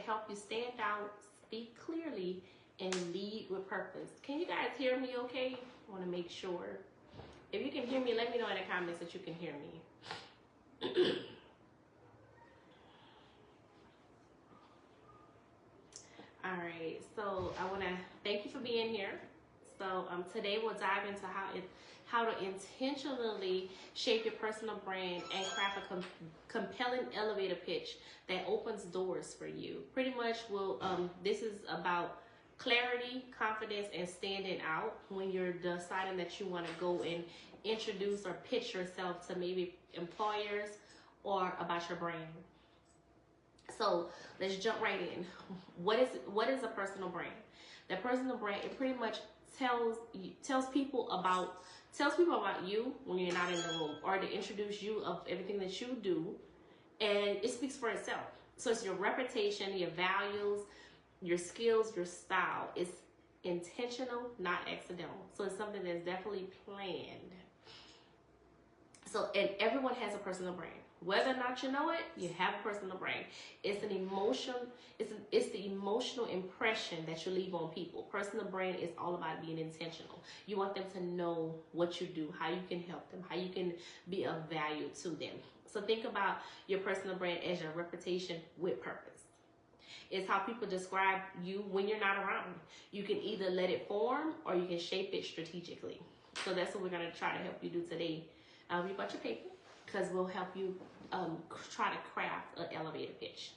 help you stand out, speak clearly, and lead with purpose. Can you guys hear me okay? I want to make sure. If you can hear me, let me know in the comments that you can hear me. All right, so I want to thank you for being here. So today we'll dive into how to intentionally shape your personal brand and craft a compelling elevator pitch that opens doors for you. Pretty much, this is about clarity, confidence, and standing out when you're deciding that you want to go and introduce or pitch yourself to maybe employers or about your brand. So let's jump right in. What is a personal brand? The personal brand, it pretty much tells people about you when you're not in the room, or to introduce you of everything that you do, and it speaks for itself. So it's your reputation, your values, your skills, your style. It's intentional, not accidental. So it's something that's definitely planned. So, and everyone has a personal brand. Whether or not you know it, you have a personal brand. It's an emotion. It's the emotional impression that you leave on people. Personal brand is all about being intentional. You want them to know what you do, how you can help them, how you can be of value to them. So think about your personal brand as your reputation with purpose. It's how people describe you when you're not around. You can either let it form or you can shape it strategically. So that's what we're going to try to help you do today. You got your paper, because we'll help you try to craft an elevator pitch.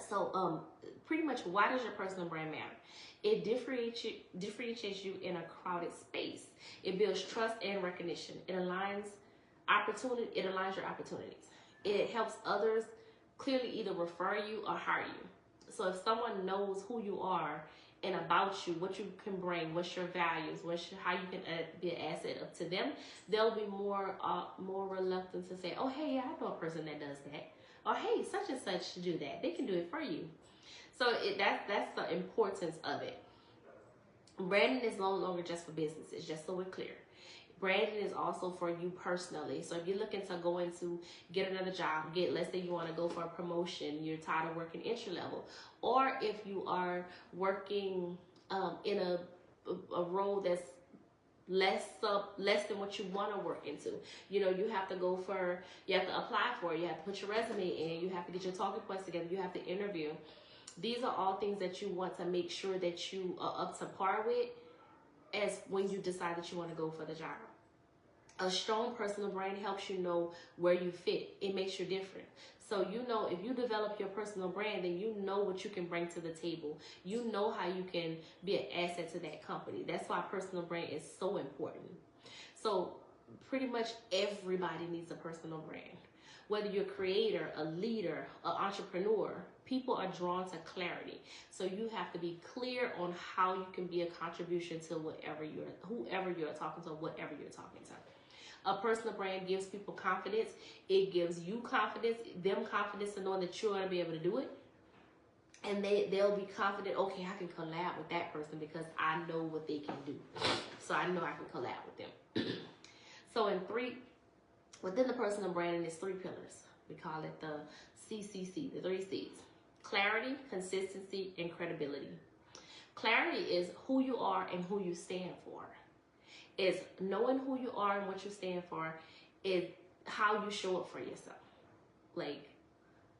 So pretty much, why does your personal brand matter? It differentiates you in a crowded space. It builds trust and recognition. It aligns your opportunities. It helps others clearly either refer you or hire you. So if someone knows who you are and about you, what you can bring, what's your values, how you can be an asset to them, they'll be more reluctant to say, oh, hey, I know a person that does that. Or, hey, such and such do that. They can do it for you. So that's the importance of it. Branding is no longer just for businesses, just so we're clear. Branding is also for you personally. So if you're looking to go into get another job, let's say you want to go for a promotion, you're tired of working entry level, or if you are working in a role that's less than what you want to work into. You know, you have to apply for it, you have to put your resume in, you have to get your talking points together, you have to interview. These are all things that you want to make sure that you are up to par with as when you decide that you want to go for the job. A strong personal brand helps you know where you fit. It makes you different. So you know, if you develop your personal brand, then you know what you can bring to the table. You know how you can be an asset to that company. That's why personal brand is so important. So pretty much everybody needs a personal brand. Whether you're a creator, a leader, an entrepreneur, people are drawn to clarity. So you have to be clear on how you can be a contribution to whoever you're talking to, whatever you're talking to. A personal brand gives people confidence. It gives you confidence, them confidence to know that you're going to be able to do it. And they'll be confident, okay, I can collab with that person because I know what they can do. So I know I can collab with them. So within the personal branding, there's 3 pillars. We call it the CCC, the 3 C's. Clarity, consistency, and credibility. Clarity is who you are and who you stand for. It's knowing who you are and what you stand for. Is how you show up for yourself. Like,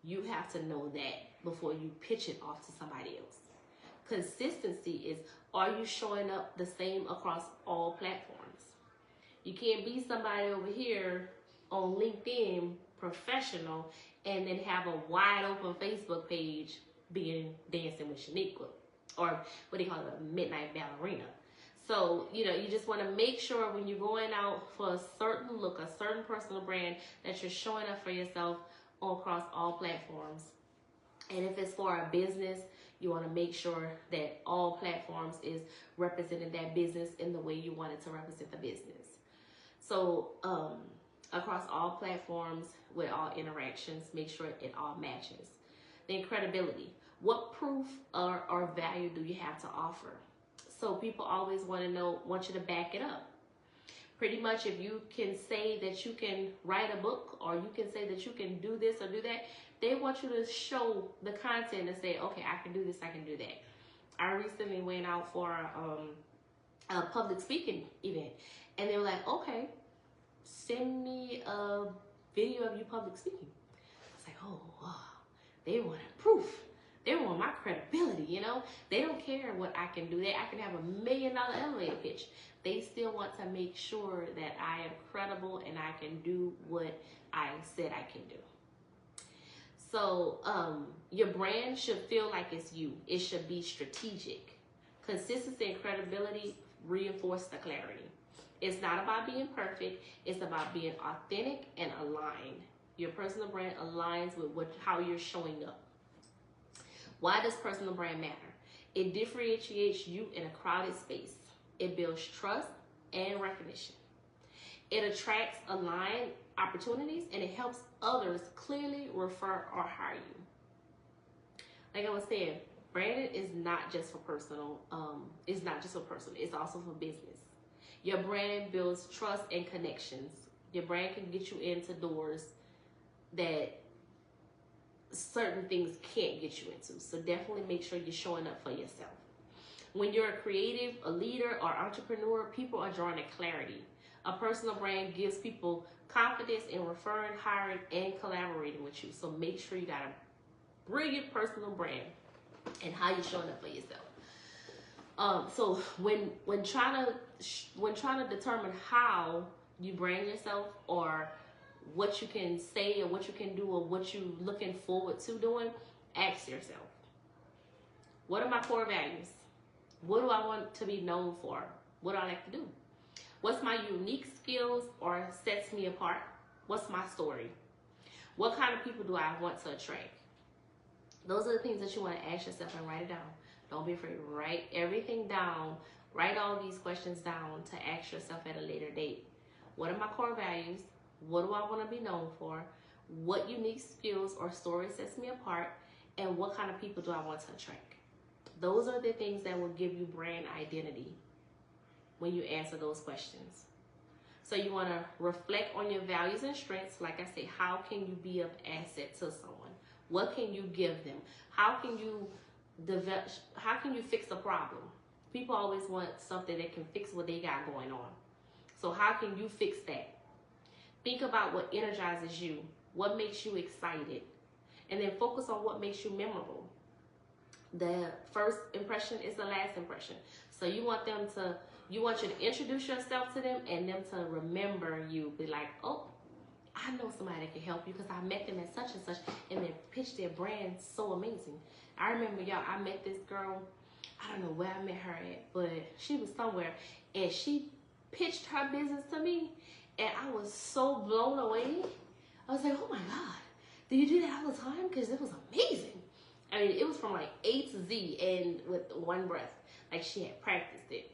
you have to know that before you pitch it off to somebody else. Consistency is, are you showing up the same across all platforms? You can't be somebody over here on LinkedIn, professional, and then have a wide open Facebook page being dancing with Shaniqua, or what they call it, a midnight ballerina. So, you know, you just want to make sure when you're going out for a certain look, a certain personal brand, that you're showing up for yourself across all platforms. And if it's for a business, you want to make sure that all platforms is representing that business in the way you want it to represent the business. So, across all platforms, with all interactions, make sure it all matches. Then credibility. What proof or value do you have to offer? So people always want you to back it up. Pretty much, if you can say that you can write a book, or you can say that you can do this or do that, They want you to show the content and say, okay, I can do this, I can do that. I recently went out for a public speaking event, and they were like, okay, send me a video of you public speaking. I was like, oh, wow. They wanted proof. They want my credibility, you know? They don't care what I can do. I can have $1 million elevator pitch. They still want to make sure that I am credible and I can do what I said I can do. So your brand should feel like it's you. It should be strategic. Consistency and credibility reinforce the clarity. It's not about being perfect. It's about being authentic and aligned. Your personal brand aligns with how you're showing up. Why does personal brand matter? It differentiates you in a crowded space. It builds trust and recognition. It attracts aligned opportunities, and it helps others clearly refer or hire you. Like I was saying, branding is not just for personal. It's not just for personal. It's also for business. Your brand builds trust and connections. Your brand can get you into doors that certain things can't get you into. So definitely make sure you're showing up for yourself. When you're a creative, a leader, or entrepreneur, people are drawn to clarity. A personal brand gives people confidence in referring, hiring, and collaborating with you. So make sure you got a brilliant personal brand and how you're showing up for yourself. So when trying to determine how you brand yourself, or what you can say, or what you can do, or what you're looking forward to doing, ask yourself, what are my core values? What do I want to be known for? What do I like to do? What's my unique skills or sets me apart? What's my story? What kind of people do I want to attract? Those are the things that you want to ask yourself and write it down. Don't be afraid. Write everything down. Write all these questions down to ask yourself at a later date. What are my core values? What do I want to be known for? What unique skills or stories sets me apart? And what kind of people do I want to attract? Those are the things that will give you brand identity when you answer those questions. So you want to reflect on your values and strengths. Like I say, how can you be of asset to someone? What can you give them? How can you fix a problem? People always want something that can fix what they got going on. So how can you fix that? Think about what energizes you, what makes you excited, and then focus on what makes you memorable. The first impression is the last impression. So you want you to introduce yourself to them and them to remember you. Be like, oh, I know somebody that can help you because I met them at such and such, and they pitched their brand so amazing. I remember, y'all, I met this girl, I don't know where I met her at, but she was somewhere, and she pitched her business to me, and I was so blown away. I was like, oh my God, do you do that all the time? Because it was amazing. I mean, it was from like A to Z and with one breath. Like, she had practiced it.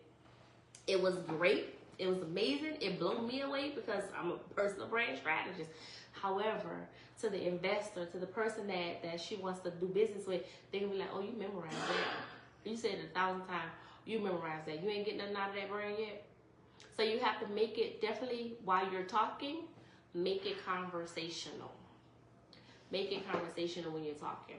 It was great. It was amazing. It blew me away because I'm a personal brand strategist. However, to the investor, to the person that she wants to do business with, they're going to be like, oh, you memorized that. You said it 1,000 times. You memorized that. You ain't getting nothing out of that brand yet. So you have to make it, definitely while you're talking, make it conversational. Make it conversational when you're talking.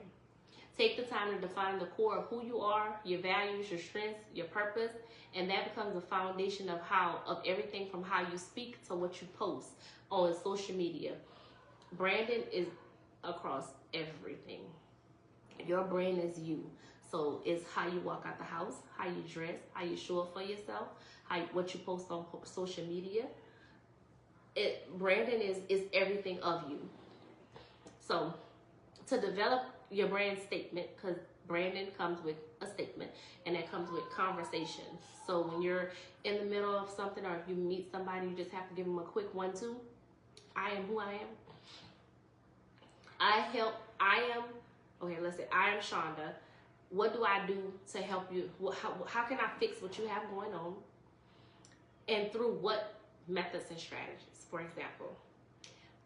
Take the time to define the core of who you are, your values, your strengths, your purpose, and that becomes the foundation of everything from how you speak to what you post on social media. Branding is across everything. Your brand is you. So it's how you walk out the house, how you dress, how you show up for yourself, what you post on social media. Branding is everything of you. So to develop your brand statement, because branding comes with a statement, and that comes with conversation. So when you're in the middle of something, or if you meet somebody, you just have to give them a quick 1-2. I am who I am. I am Shonda. What do I do to help you? How can I fix what you have going on? And through what methods and strategies? For example,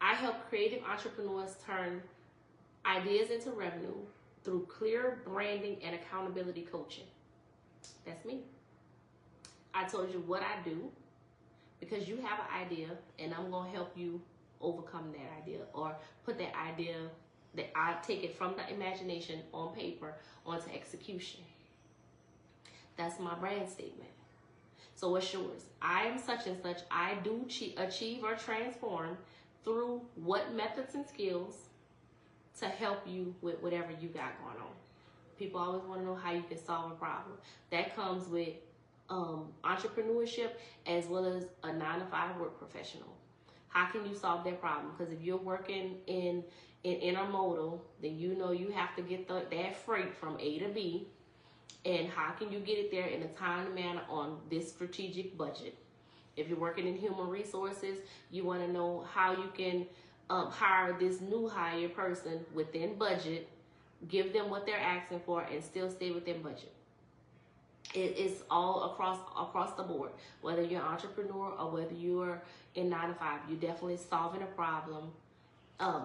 I help creative entrepreneurs turn ideas into revenue through clear branding and accountability coaching. That's me. I told you what I do because you have an idea, and I'm going to help you overcome that idea or put that idea That I take it from the imagination on paper onto execution. That's my brand statement. So what's yours? I am such and such. I do achieve or transform through what methods and skills to help you with whatever you got going on. People always want to know how you can solve a problem. That comes with entrepreneurship as well as a 9-to-5 work professional. How can you solve that problem? Because if you're working in intermodal, then you know you have to get that freight from A to B. And how can you get it there in a timely manner on this strategic budget? If you're working in human resources, you want to know how you can hire this new hire person within budget, give them what they're asking for, and still stay within budget. It's all across the board. Whether you're an entrepreneur or whether you're in 9-to-5, you're definitely solving a problem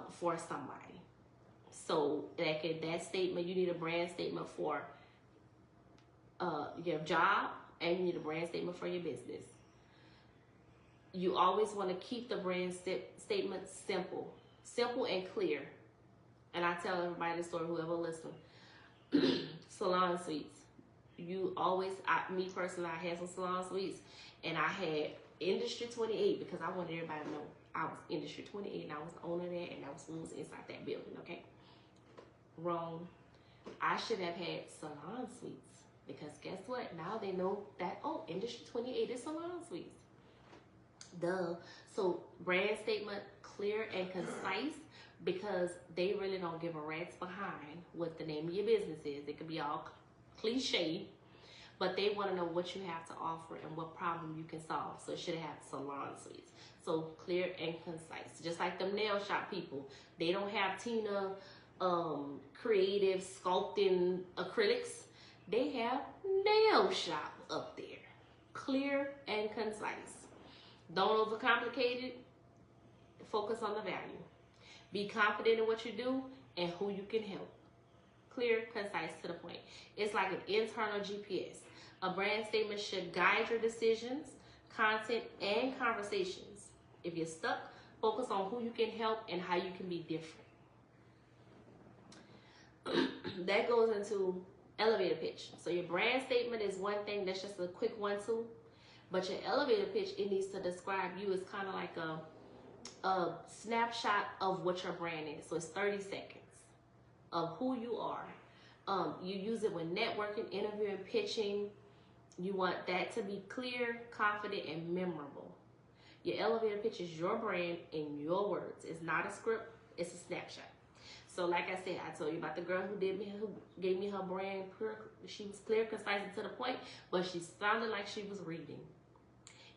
for somebody. So that statement, you need a brand statement for your job, and you need a brand statement for your business. You always want to keep the brand statement simple and clear. And I tell everybody this story, whoever listens. Salon suites. You always, me personally, I had some salon suites, and I had Industry 28 because I wanted everybody to know I was Industry 28 and I was the owner of that, and that was who was inside that building. Okay, wrong. I should have had salon suites. Because guess what? Now they know that, oh, Industry 28 is salon suites. Duh. So brand statement, clear and concise, because they really don't give a rat's behind what the name of your business is. It could be all cliche, but they want to know what you have to offer and what problem you can solve. So it should have salon suites. So clear and concise. Just like them nail shop people. They don't have Tina creative sculpting acrylics. They have nail shop up there. Clear and concise. Don't overcomplicate it. Focus on the value. Be confident in what you do and who you can help. Clear, concise, to the point. It's like an internal GPS. A brand statement should guide your decisions, content, and conversations. If you're stuck, focus on who you can help and how you can be different. That goes into elevator pitch. So your brand statement is one thing, that's just a quick 1-2. But your elevator pitch, it needs to describe you as kind of like a snapshot of what your brand is. So it's 30 seconds of who you are. You use it when networking, interviewing, pitching. You want that to be clear, confident, and memorable. Your elevator pitch is your brand in your words. It's not a script, it's a snapshot. So like I said, I told you about the girl who gave me her brand. She was clear, concise, and to the point, but she sounded like she was reading.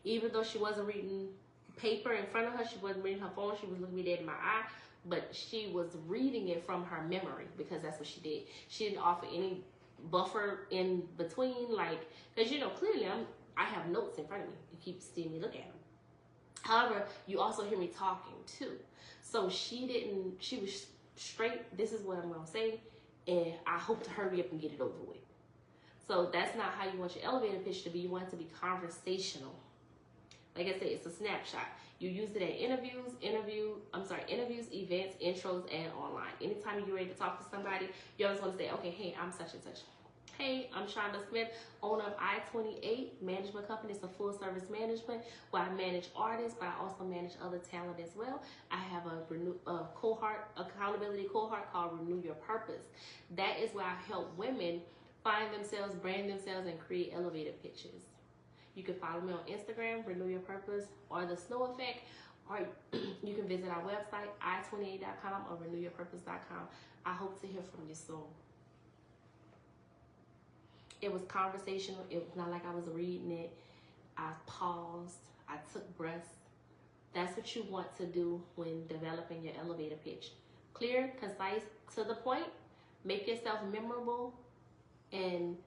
Even though she wasn't reading paper in front of her, she wasn't reading her phone, she was looking me dead in my eye, but she was reading it from her memory, because that's what she did. She didn't offer any buffer in between, like, because clearly I have notes in front of me. You keep seeing me look at them. However, you also hear me talking too. So she was straight, this is what I'm going to say, and I hope to hurry up and get it over with. So that's not how you want your elevator pitch to be. You want it to be conversational. Like I said, it's a snapshot. You use it at interviews, events, intros, and online. Anytime you're ready to talk to somebody, you always want to say, okay, hey, I'm such and such. Hey, I'm Shonda Smith, owner of I-28 Management Company. It's a full-service management where I manage artists, but I also manage other talent as well. I have a accountability cohort called Renew Your Purpose. That is where I help women find themselves, brand themselves, and create elevator pitches. You can follow me on Instagram, Renew Your Purpose, or The Snow Effect, or you can visit our website, i28.com or renewyourpurpose.com. I hope to hear from you soon. It was conversational. It was not like I was reading it. I paused. I took breaths. That's what you want to do when developing your elevator pitch. Clear, concise, to the point. Make yourself memorable, and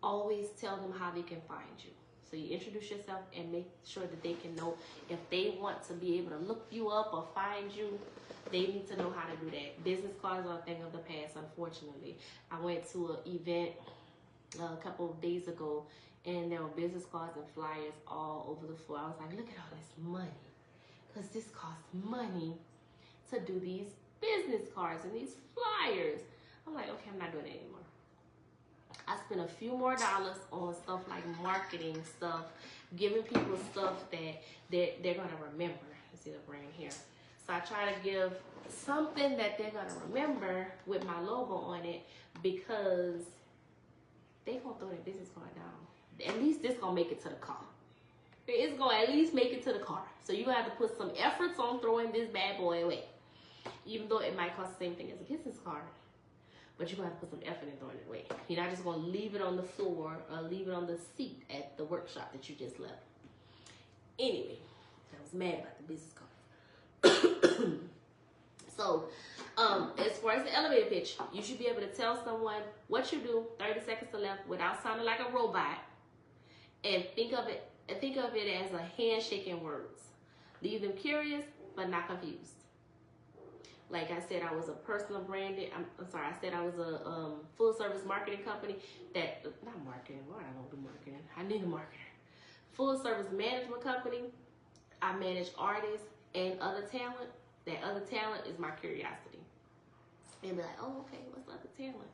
always tell them how they can find you. So you introduce yourself and make sure that they can know if they want to be able to look you up or find you. They need to know how to do that. Business cards are a thing of the past, unfortunately. I went to an event a couple of days ago, and there were business cards and flyers all over the floor. I was like, look at all this money, because this costs money to do these business cards and these flyers. I'm like, okay, I'm not doing it anymore. I spent a few more dollars on stuff like marketing stuff, giving people stuff that they're gonna remember. See the brand here. So I try to give something that they're gonna remember with my logo on it, because they gonna throw their business card down. At least this gonna make it to the car. It's gonna at least make it to the car. So you have to put some efforts on throwing this bad boy away, even though it might cost the same thing as a business card. But you're going to have to put some effort in throwing it away. You're not just going to leave it on the floor or leave it on the seat at the workshop that you just left. Anyway, I was mad about the business card. So, as far as the elevator pitch, you should be able to tell someone what you do 30 seconds to left without sounding like a robot. And think of it as a handshake in words. Leave them curious, but not confused. Like I said, I was a personal branded, I said I was a full service marketing company not marketing, why I don't do marketing? I need a marketer. Full service management company. I manage artists and other talent. That other talent is my curiosity. And be like, oh, okay, what's other talent?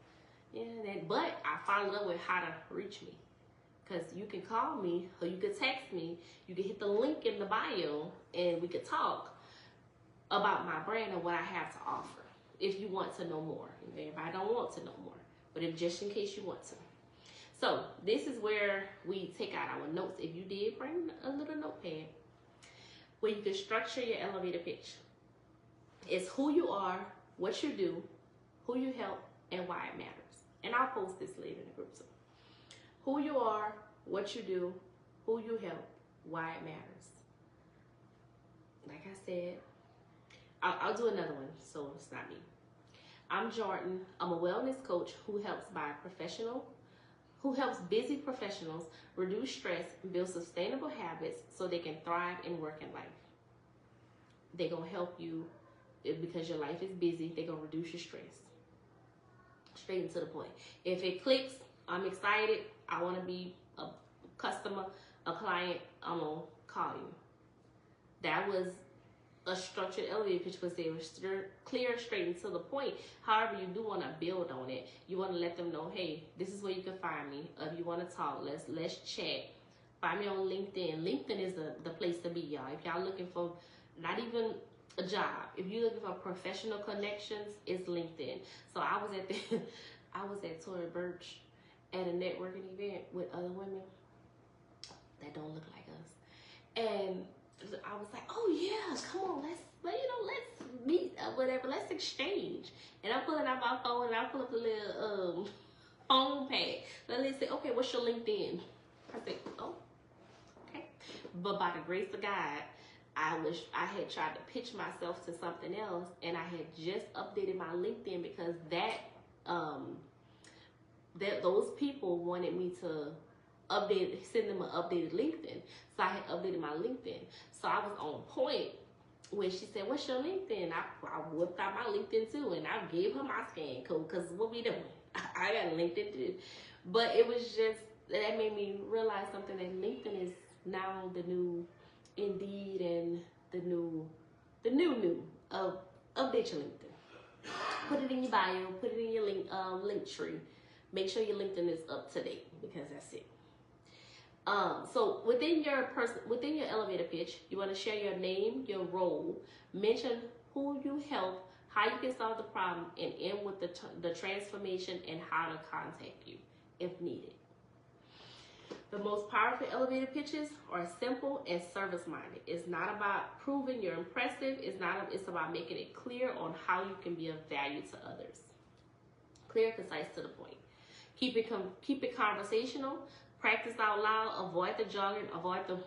Yeah, but I followed up with how to reach me. Because you can call me or you can text me. You can hit the link in the bio and we could talk about my brand and what I have to offer if you want to know more. Everybody don't want to know more, but if just in case you want to. So this is where we take out our notes. If you did bring a little notepad, where you can structure your elevator pitch. It's who you are, what you do, who you help, and why it matters. And I'll post this later in the group. So who you are, what you do, who you help, why it matters. Like I said, I'll do another one, so it's not me. I'm Jordan. I'm a wellness coach who helps busy professionals reduce stress and build sustainable habits so they can thrive in work and life. They're going to help you because your life is busy. They're going to reduce your stress. Straight and to the point. If it clicks, I'm excited. I want to be a customer, a client. I'm going to call you. That was a structured elevator pitch, because they were clear, straight, and to the point. However, you do want to build on it. You want to let them know, hey, this is where you can find me. If you want to talk, let's chat. Find me on LinkedIn. LinkedIn is the place to be, y'all. If y'all looking for not even a job, if you're looking for professional connections, it's LinkedIn. So I was at Tory Burch at a networking event with other women that don't look like us, and I was like, oh yeah, come on, let's meet, whatever, let's exchange. And I'm pulling out my phone and I pull up the little phone pad. Then they say, okay, what's your LinkedIn? I said, oh, okay. But by the grace of God, I had tried to pitch myself to something else, and I had just updated my LinkedIn because those people wanted me to send them an updated LinkedIn. So I had updated my LinkedIn. So I was on point when she said, what's your LinkedIn? I whipped out my LinkedIn too, and I gave her my scan code, because what we doing? I got LinkedIn too. But it was just, that made me realize something, that LinkedIn is now the new Indeed and the new of update your LinkedIn. Put it in your bio, put it in your link tree. Make sure your LinkedIn is up to date, because that's it. So within your elevator pitch, you want to share your name, your role, mention who you help, how you can solve the problem, and end with the transformation and how to contact you if needed. The most powerful elevator pitches are simple and service-minded. It's not about proving you're impressive. It's about making it clear on how you can be of value to others. Clear, concise, to the point. Keep it conversational. Practice out loud. Avoid the jargon. Avoid the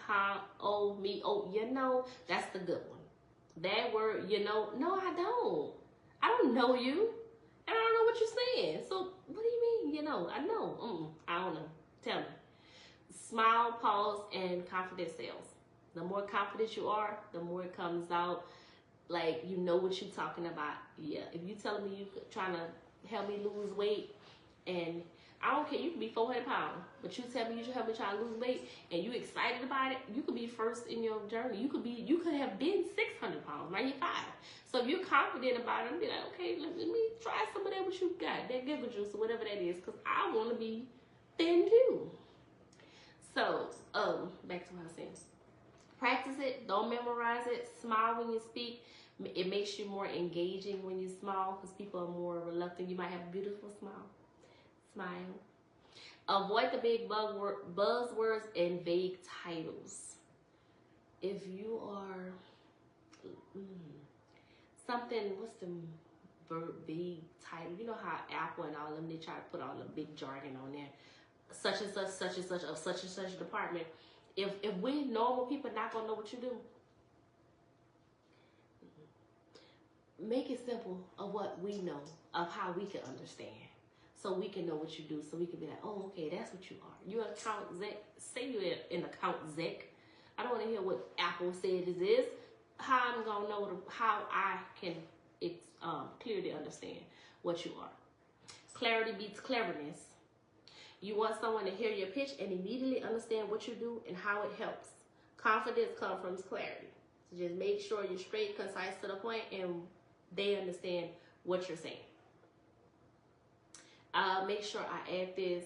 ha, oh, me, oh, you know. That's the good one. That word, you know. No, I don't. I don't know you. And I don't know what you're saying. So what do you mean, you know? I know. I don't know. Tell me. Smile, pause, and confident sales. The more confident you are, the more it comes out like you know what you're talking about. Yeah, if you telling me you're trying to help me lose weight, and I don't care. You can be 400 pounds, but you tell me you should help me try to lose weight, and you excited about it. You could be first in your journey. You could have been 600 pounds. Now you're 5. So if you're confident about it, and be like, okay, let me try some of that. What you got? That giggle juice or whatever that is, because I want to be thin too. So back to what I was saying. Practice it. Don't memorize it. Smile when you speak. It makes you more engaging when you smile, because people are more reluctant. You might have a beautiful smile. Smile. Avoid the big buzzwords and vague titles. If you are something, what's the vague title? You know how Apple and all of them, they try to put all the big jargon on there. Such and such, such and such, of such and such department. If we normal people not gonna know what you do, make it simple of what we know, of how we can understand, so we can know what you do, so we can be like, oh, okay, that's what you are. You're an account exec. Say you're an account exec. I don't want to hear what Apple said it is. How I'm gonna know how I can clearly understand what you are. Clarity beats cleverness. You want someone to hear your pitch and immediately understand what you do and how it helps. Confidence comes from clarity. So just make sure you're straight, concise, to the point, and they understand what you're saying. Make sure I add this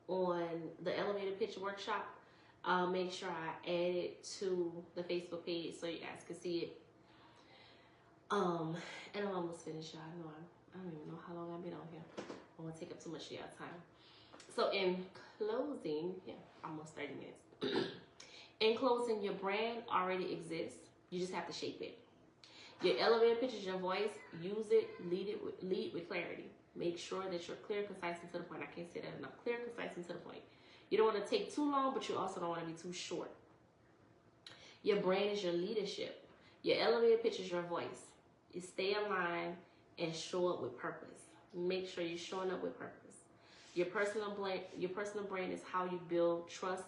on the elevator pitch workshop. Make sure I add it to the Facebook page so you guys can see it. And I'm almost finished, y'all. I don't even know how long I've been on here. I won't take up too much of y'all time. So in closing, almost 30 minutes. In closing, your brand already exists. You just have to shape it. Your elevator pitch is your voice. Use it. Lead with clarity. Make sure that you're clear, concise, and to the point. I can't say that enough. Clear, concise, and to the point. You don't want to take too long, but you also don't want to be too short. Your brand is your leadership. Your elevator pitch is your voice. You stay aligned and show up with purpose. Make sure you're showing up with purpose. Your personal brand is how you build trust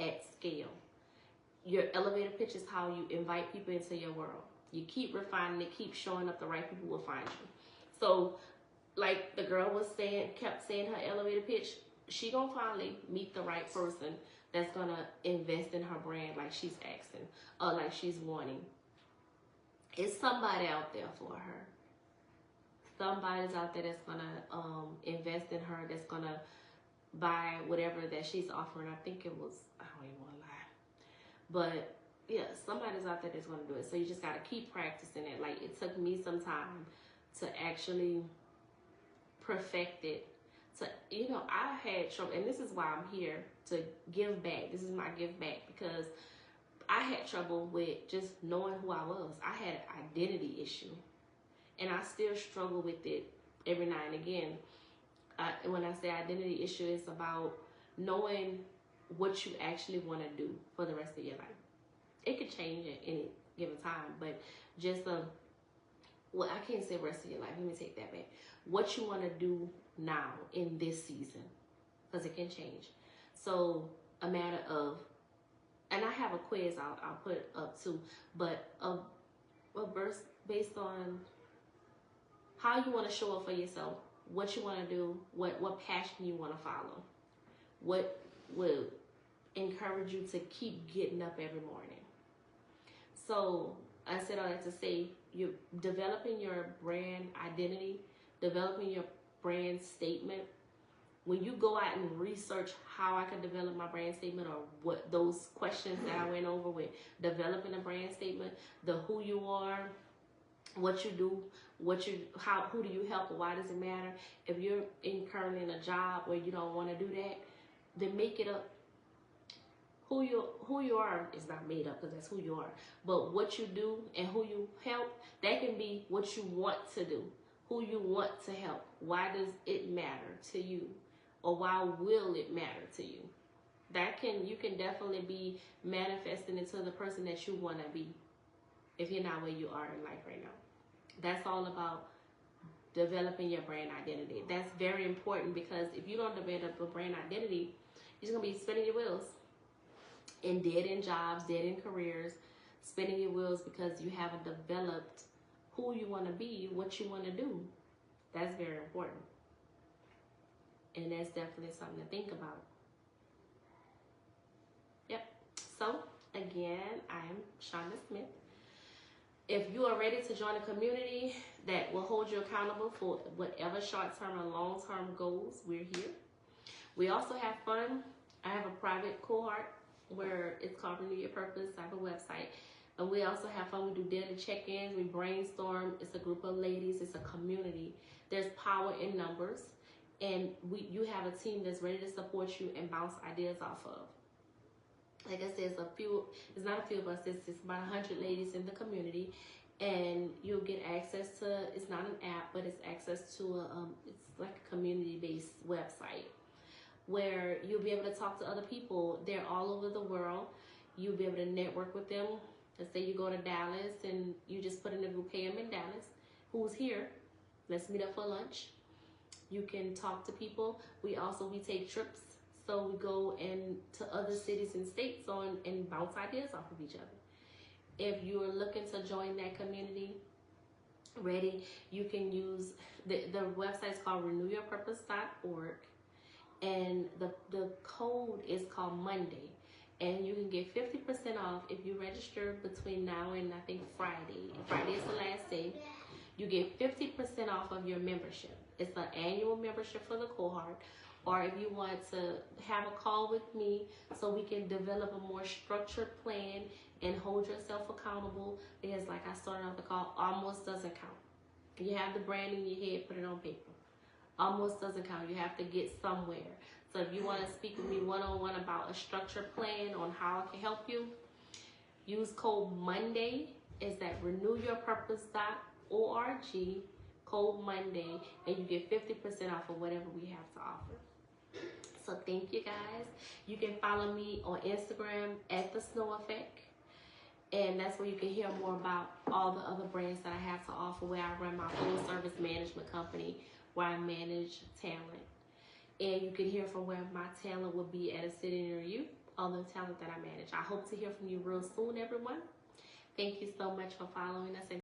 at scale. Your elevator pitch is how you invite people into your world. You keep refining it, keep showing up, the right people will find you. So, like the girl kept saying her elevator pitch, she gonna finally meet the right person that's gonna invest in her brand like she's asking, or like she's wanting. It's somebody out there for her. Somebody's out there that's gonna invest in her, that's gonna buy whatever that she's offering. I think it was, I don't even want to lie, but yeah, somebody's out there that's gonna do it. So you just gotta keep practicing it. Like, it took me some time to actually perfect it. So, I had trouble, and this is why I'm here, to give back. This is my give back, because I had trouble with just knowing who I was. I had an identity issue, and I still struggle with it every now and again. When I say identity issue, it's about knowing what you actually want to do for the rest of your life. It could change at any given time, but just well, I can't say rest of your life. Let me take that back. What you want to do now in this season, because it can change. So a matter of, and I have a quiz I'll put up too, but a verse based on how you want to show up for yourself, what you want to do, what passion you want to follow, what will encourage you to keep getting up every morning. So I said all that to say, you're developing your brand identity, developing your brand statement. When you go out and research how I can develop my brand statement, or what those questions that I went over with developing a brand statement, the who you are, what you do, who do you help, why does it matter? If you're currently in a job where you don't want to do that, then make it up. Who you are is not made up, because that's who you are. But what you do and who you help, that can be what you want to do, who you want to help. Why does it matter to you? Or why will it matter to you? You can definitely be manifesting into the person that you want to be, if you're not where you are in life right now. That's all about developing your brand identity. That's very important, because if you don't develop a brand identity, you're just going to be spinning your wheels in dead-end jobs, dead-end careers, spinning your wheels because you haven't developed who you want to be, what you want to do. That's very important. And that's definitely something to think about. Yep. So, again, I'm Shonda Smith. If you are ready to join a community that will hold you accountable for whatever short-term and long-term goals, we're here. We also have fun. I have a private cohort where it's called Renew Your Purpose. I have a website. And we also have fun. We do daily check-ins. We brainstorm. It's a group of ladies. It's a community. There's power in numbers. And you have a team that's ready to support you and bounce ideas off of. Like I said, it's not a few of us, it's about 100 ladies in the community, and you'll get access to, it's not an app, but it's access to it's like a community-based website where you'll be able to talk to other people. They're all over the world. You'll be able to network with them. Let's say you go to Dallas and you just put in a group, hey, I'm in Dallas, who's here? Let's meet up for lunch. You can talk to people. We take trips. So we go to other cities and states and bounce ideas off of each other. If you're looking to join that community, you can use the website is called renewyourpurpose.org, and the code is called Monday, and you can get 50% off if you register between now and I think Friday. Friday is the last day. You get 50% off of your membership. It's an annual membership for the cohort. Or if you want to have a call with me so we can develop a more structured plan and hold yourself accountable, because like I started off the call, almost doesn't count. You have the brand in your head, put it on paper. Almost doesn't count. You have to get somewhere. So if you want to speak with me one-on-one about a structured plan on how I can help you, use code Monday. It's at renewyourpurpose.org, code Monday, and you get 50% off of whatever we have to offer. So thank you guys. You can follow me on Instagram at The Snow Effect. And that's where you can hear more about all the other brands that I have to offer, where I run my full service management company, where I manage talent. And you can hear from where my talent will be at a city near you, all the talent that I manage. I hope to hear from you real soon, everyone. Thank you so much for following us.